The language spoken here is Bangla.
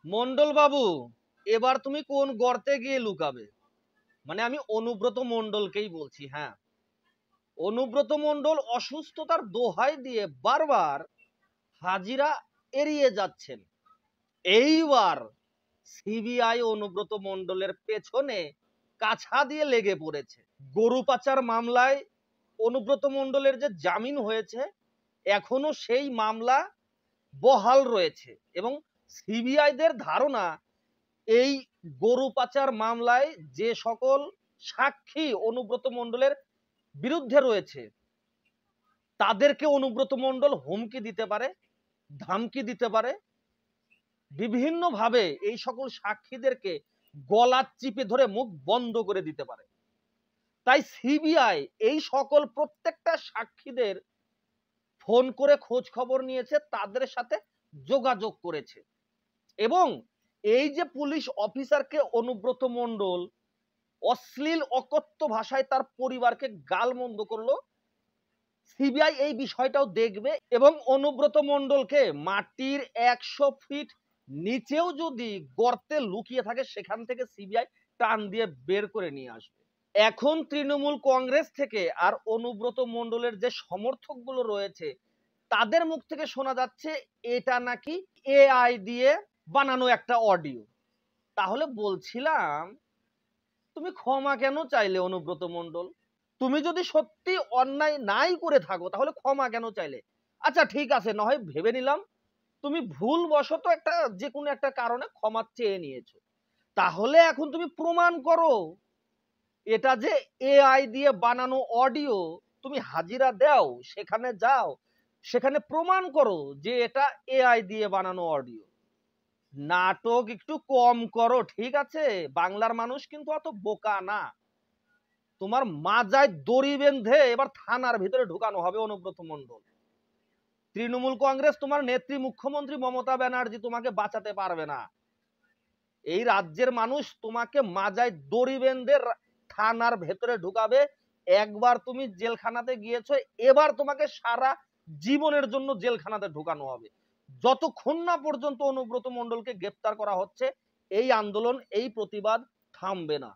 মন্ডল বাবু, এবার তুমি কোন গর্তে গিয়ে লুকাবে? মানে আমি অনুব্রত মন্ডলকেই বলছি। হ্যাঁ, অনুব্রত মন্ডল অসুস্থতার দোহাই দিয়ে বারবার হাজিরা এড়িয়ে যাচ্ছেন। এইবার সিবিআই অনুব্রত মন্ডলের পেছনে কাছা দিয়ে লেগে পড়েছে। গরু পাচার মামলায় অনুব্রত মন্ডলের যে জামিন হয়েছে, এখনো সেই মামলা বহাল রয়েছে এবং সিবিআইদের ধারণা এই গরু পাচার মামলায় যে সকল সাক্ষী অনুব্রত মন্ডলের বিরুদ্ধে রয়েছে তাদেরকে অনুব্রত মন্ডল হুমকি দিতে পারে, ধমকি দিতে পারে, বিভিন্নভাবে এই সকল সাক্ষীদেরকে গলা চিপে ধরে মুখ বন্ধ করে দিতে পারে। তাই সিবিআই এই সকল প্রত্যেকটা সাক্ষীদের ফোন করে খোঁজ খবর নিয়েছে, তাদের সাথে যোগাযোগ করেছে এবং এই যে পুলিশ অফিসারকে অনুব্রত মন্ডল অশ্লীল অকথ্য ভাষায় তার পরিবারকে গালমন্দ করলো, সিবিআই এই বিষয়টাও দেখবে এবং অনুব্রত মন্ডলকে মাটির 100 ফিট নিচেও যদি গর্তে লুকিয়ে থাকে সেখান থেকে সিবিআই টান দিয়ে বের করে নিয়ে আসবে। এখন তৃণমূল কংগ্রেস থেকে আর অনুব্রত মন্ডলের যে সমর্থকগুলো রয়েছে তাদের মুখ থেকে শোনা যাচ্ছে এটা নাকি এআই দিয়ে বানানো একটা অডিও। তাহলে বলছিলাম, তুমি ক্ষমা কেন চাইলে অনুব্রত মন্ডল? তুমি যদি সত্যি অন্যায় নাই করে থাকো তাহলে ক্ষমা কেন চাইলে? আচ্ছা ঠিক আছে, না হয় ভেবে নিলাম তুমি ভুলবশত একটা যে কোনো একটা কারণে ক্ষমা চেয়ে নিয়েছো, তাহলে এখন তুমি প্রমাণ করো এটা যে এআই দিয়ে বানানো অডিও। তুমি হাজিরা দাও, সেখানে যাও, সেখানে প্রমাণ করো যে এটা এআই দিয়ে বানানো অডিও। নাটক একটু কম করো, ঠিক আছে? বাংলার মানুষ কিন্তু অত বোকা না। তোমার মাজায় দড়ি বেঁধে এবার থানার ভিতরে ঢুকানো হবে অনুব্রত মন্ডল। তৃণমূল কংগ্রেস, তোমার নেত্রী মুখ্যমন্ত্রী মমতা ব্যানার্জি তোমাকে বাঁচাতে পারবে না। এই রাজ্যের মানুষ তোমাকে মাজায় দড়ি বেঁধে থানার ভেতরে ঢুকাবে। একবার তুমি জেলখানাতে গিয়েছো, এবার তোমাকে সারা জীবনের জন্য জেলখানাতে ঢুকানো হবে। যতক্ষণ না পর্যন্ত অনুব্রত মন্ডলকে গ্রেফতার করা হচ্ছে এই আন্দোলন, এই প্রতিবাদ থামবে না।